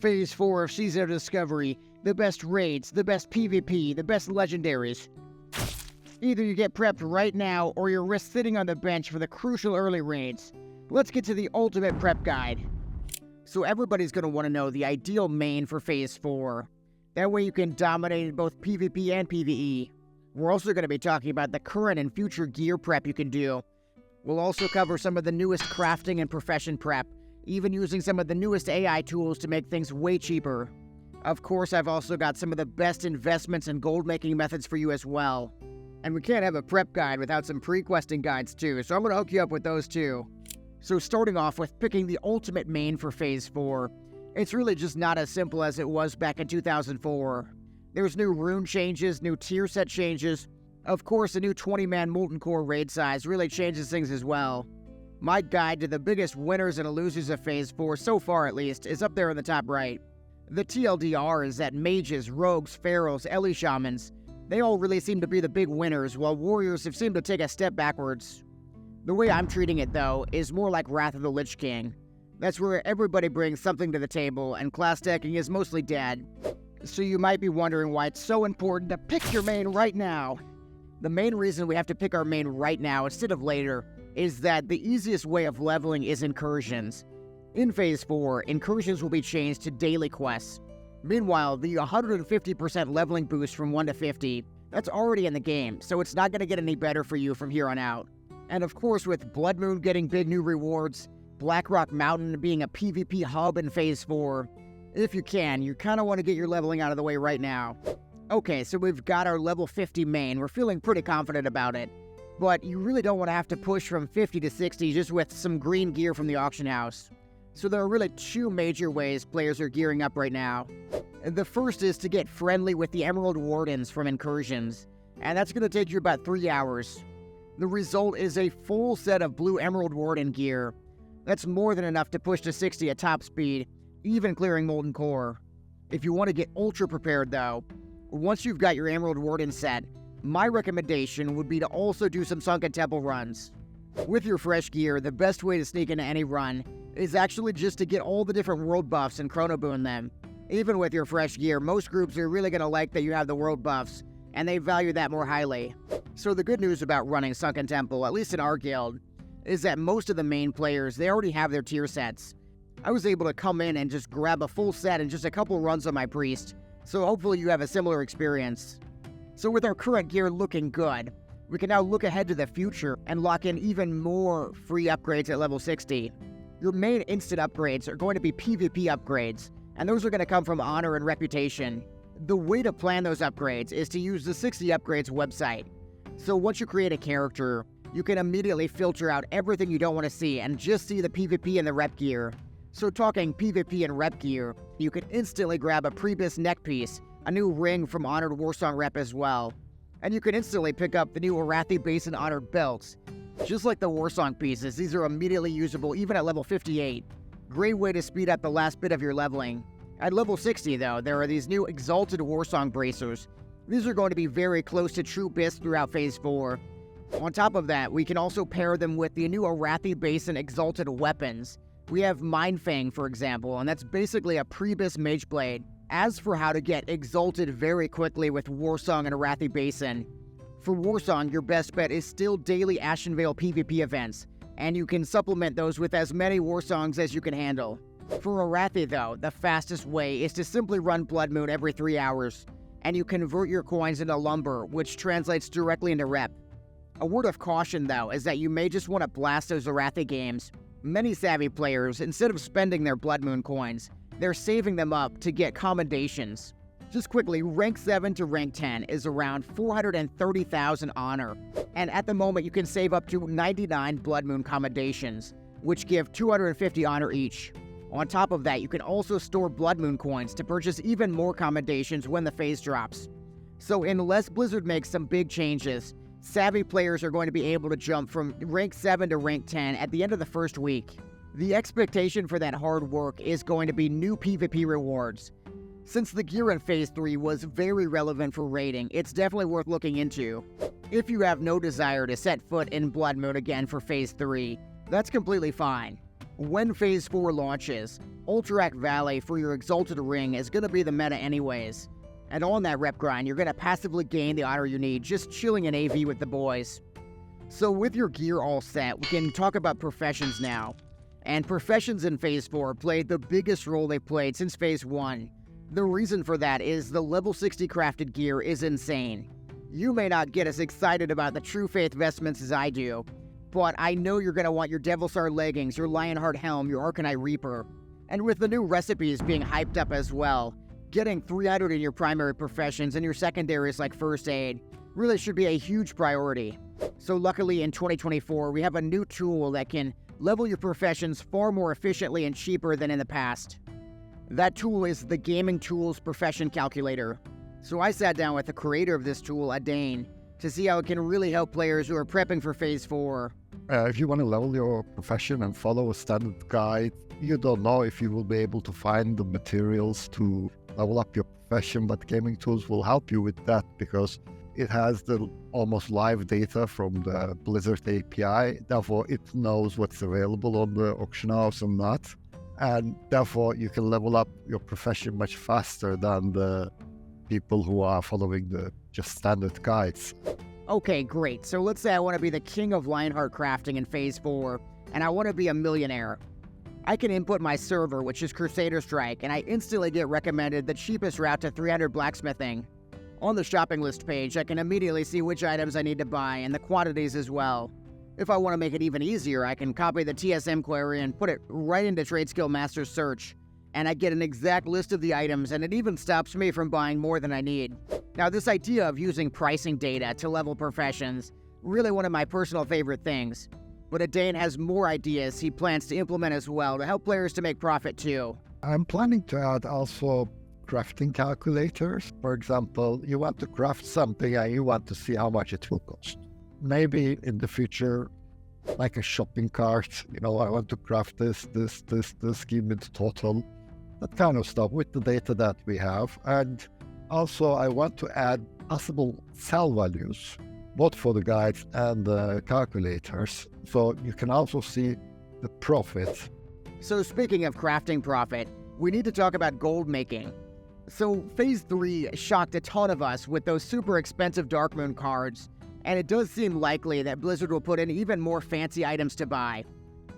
Phase 4 of Season of Discovery, the best raids, the best PvP, the best legendaries. Either you get prepped right now, or you risk sitting on the bench for the crucial early raids. Let's get to the ultimate prep guide. So everybody's going to want to know the ideal main for Phase 4. That way you can dominate in both PvP and PvE. We're also going to be talking about the current and future gear prep you can do. We'll also cover some of the newest crafting and profession prep, even using some of the newest AI tools to make things way cheaper. Of course, I've also got some of the best investments and gold-making methods for you as well. And we can't have a prep guide without some pre-questing guides too, so I'm going to hook you up with those too. So starting off with picking the ultimate main for Phase 4, it's really just not as simple as it was back in 2004. There's new rune changes, new tier set changes. Of course, the new 20-man Molten Core raid size really changes things as well. My guide to the biggest winners and losers of Phase 4, so far at least, is up there in the top right. The TLDR is that mages, rogues, pharaohs, Ellie shamans, they all really seem to be the big winners, while warriors have seemed to take a step backwards. The way I'm treating it, though, is more like Wrath of the Lich King. That's where everybody brings something to the table, and class decking is mostly dead. So you might be wondering why it's so important to pick your main right now. The main reason we have to pick our main right now instead of later is that the easiest way of leveling is incursions. In Phase 4, incursions will be changed to daily quests. Meanwhile, the 150% leveling boost from 1 to 50, that's already in the game, so it's not going to get any better for you from here on out. And of course, with Blood Moon getting big new rewards, Blackrock Mountain being a PvP hub in Phase 4, if you can, you kind of want to get your leveling out of the way right now. Okay, so we've got our level 50 main. We're feeling pretty confident about it. But you really don't want to have to push from 50 to 60 just with some green gear from the auction house. So there are really two major ways players are gearing up right now. The first is to get friendly with the Emerald Wardens from incursions, and that's going to take you about 3 hours. The result is a full set of blue Emerald Warden gear. That's more than enough to push to 60 at top speed, even clearing Molten Core. If you want to get ultra prepared though, once you've got your Emerald Warden set, my recommendation would be to also do some Sunken Temple runs. With your fresh gear, the best way to sneak into any run is actually just to get all the different world buffs and chrono boon them. Even with your fresh gear, most groups are really going to like that you have the world buffs, and they value that more highly. So the good news about running Sunken Temple, at least in our guild, is that most of the main players, they already have their tier sets. I was able to come in and just grab a full set in just a couple runs on my priest, so hopefully you have a similar experience. So with our current gear looking good, we can now look ahead to the future and lock in even more free upgrades at level 60. Your main instant upgrades are going to be PvP upgrades, and those are going to come from honor and reputation. The way to plan those upgrades is to use the 60 Upgrades website. So once you create a character, you can immediately filter out everything you don't want to see and just see the PvP and the rep gear. So talking PvP and rep gear, you can instantly grab a Prebis neck piece, a new ring from Honored Warsong rep as well. And you can instantly pick up the new Arathi Basin Honored belts. Just like the Warsong pieces, these are immediately usable even at level 58. Great way to speed up the last bit of your leveling. At level 60 though, there are these new Exalted Warsong bracers. These are going to be very close to true BIS throughout Phase 4. On top of that, we can also pair them with the new Arathi Basin Exalted weapons. We have Mindfang, for example, and that's basically a pre-BIS mage blade. As for how to get Exalted very quickly with Warsong and Arathi Basin, for Warsong, your best bet is still daily Ashenvale PvP events, and you can supplement those with as many Warsongs as you can handle. For Arathi though, the fastest way is to simply run Blood Moon every 3 hours, and you convert your coins into lumber, which translates directly into rep. A word of caution though is that you may just want to blast those Arathi games. Many savvy players, instead of spending their Blood Moon coins, they're saving them up to get commendations. Just quickly, rank 7 to rank 10 is around 430,000 honor, and at the moment you can save up to 99 Blood Moon commendations, which give 250 honor each. On top of that, you can also store Blood Moon coins to purchase even more commendations when the phase drops. So unless Blizzard makes some big changes, savvy players are going to be able to jump from rank 7 to rank 10 at the end of the first week. The expectation for that hard work is going to be new PvP rewards. Since the gear in Phase 3 was very relevant for raiding, it's definitely worth looking into. If you have no desire to set foot in Blood Moon again for Phase 3, that's completely fine. When Phase 4 launches, Ultrac Valley for your Exalted Ring is going to be the meta anyways. And on that rep grind, you're going to passively gain the honor you need just chilling in AV with the boys. So with your gear all set, we can talk about professions now. And professions in Phase 4 played the biggest role they played since Phase 1. The reason for that is the level 60 crafted gear is insane. You may not get as excited about the True Faith vestments as I do, but I know you're going to want your Devilstar leggings, your Lionheart helm, your Arcanite Reaper. And with the new recipes being hyped up as well, getting 300 in your primary professions and your secondaries like First Aid really should be a huge priority. So luckily in 2024, we have a new tool that can level your professions far more efficiently and cheaper than in the past. That tool is the Gaming Tools Profession Calculator. So I sat down with the creator of this tool, Adane, to see how it can really help players who are prepping for Phase 4. If you want to level your profession and follow a standard guide, you don't know if you will be able to find the materials to level up your profession, but Gaming Tools will help you with that because it has the almost live data from the Blizzard API. Therefore, it knows what's available on the auction house and not. And therefore, you can level up your profession much faster than the people who are following the just standard guides. Okay, great. So let's say I want to be the king of Lionheart crafting in Phase 4, and I want to be a millionaire. I can input my server, which is Crusader Strike, and I instantly get recommended the cheapest route to 300 blacksmithing. On the shopping list page, I can immediately see which items I need to buy and the quantities as well. If I want to make it even easier, I can copy the TSM query and put it right into Tradeskill Master's search, and I get an exact list of the items, and it even stops me from buying more than I need. Now, this idea of using pricing data to level professions, really one of my personal favorite things. But Adane has more ideas he plans to implement as well to help players to make profit too. I'm planning to add also crafting calculators. For example, you want to craft something and you want to see how much it will cost. Maybe in the future, like a shopping cart, I want to craft this, give me the total, that kind of stuff with the data that we have. And also I want to add possible sell values, both for the guides and the calculators, so you can also see the profit. So speaking of crafting profit, we need to talk about gold making. So Phase 3 shocked a ton of us with those super expensive Darkmoon cards, and it does seem likely that Blizzard will put in even more fancy items to buy.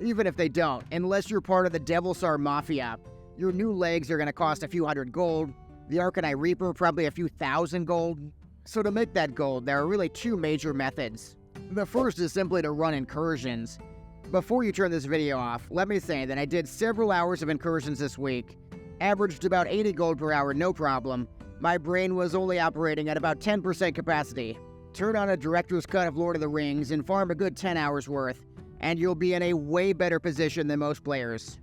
Even if they don't, unless you're part of the Devilstar Mafia, your new legs are going to cost a few hundred gold, the Arcanite Reaper probably a few thousand gold. So to make that gold, there are really two major methods. The first is simply to run incursions. Before you turn this video off, let me say that I did several hours of incursions this week, averaged about 80 gold per hour, no problem. My brain was only operating at about 10% capacity. Turn on a director's cut of Lord of the Rings and farm a good 10 hours worth, and you'll be in a way better position than most players.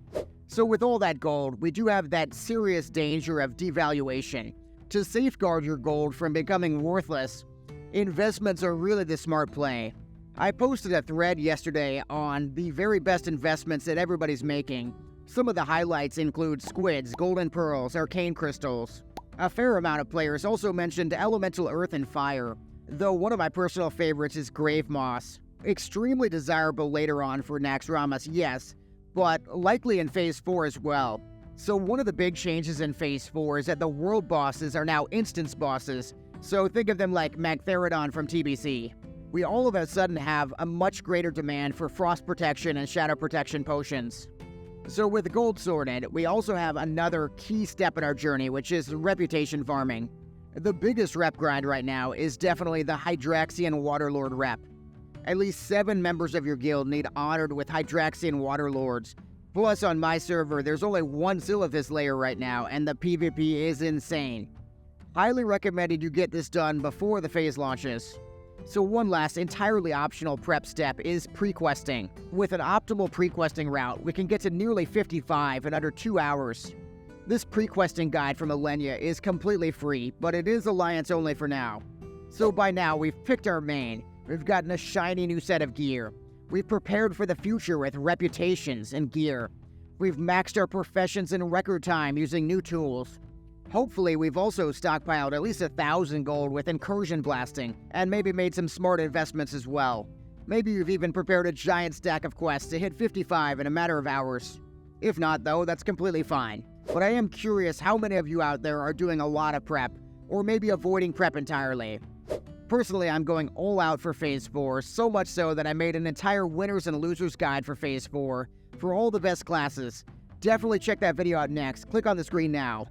So with all that gold, we do have that serious danger of devaluation. To safeguard your gold from becoming worthless, investments are really the smart play. I posted a thread yesterday on the very best investments that everybody's making. Some of the highlights include squids, golden pearls, arcane crystals. A fair amount of players also mentioned elemental earth and fire, though one of my personal favorites is grave moss. Extremely desirable later on for Naxxramas, yes, but likely in Phase 4 as well. So one of the big changes in Phase 4 is that the world bosses are now instance bosses, so think of them like Magtheridon from TBC. We all of a sudden have a much greater demand for frost protection and shadow protection potions. So with gold sorted, we also have another key step in our journey, which is reputation farming. The biggest rep grind right now is definitely the Hydraxian Waterlord rep. At least 7 members of your guild need honored with Hydraxian Waterlords. Plus on my server, there's only 1 Silithus layer right now, and the PvP is insane. Highly recommended you get this done before the phase launches. So one last entirely optional prep step is prequesting. With an optimal prequesting route, we can get to nearly 55 in under 2 hours. This prequesting guide from Alenia is completely free, but it is Alliance only for now. So by now, we've picked our main. We've gotten a shiny new set of gear. We've prepared for the future with reputations and gear. We've maxed our professions in record time using new tools. Hopefully, we've also stockpiled at least 1,000 gold with incursion blasting, and maybe made some smart investments as well. Maybe you've even prepared a giant stack of quests to hit 55 in a matter of hours. If not, though, that's completely fine. But I am curious how many of you out there are doing a lot of prep, or maybe avoiding prep entirely. Personally, I'm going all out for Phase 4, so much so that I made an entire winners and losers guide for Phase 4 for all the best classes. Definitely check that video out next. Click on the screen now.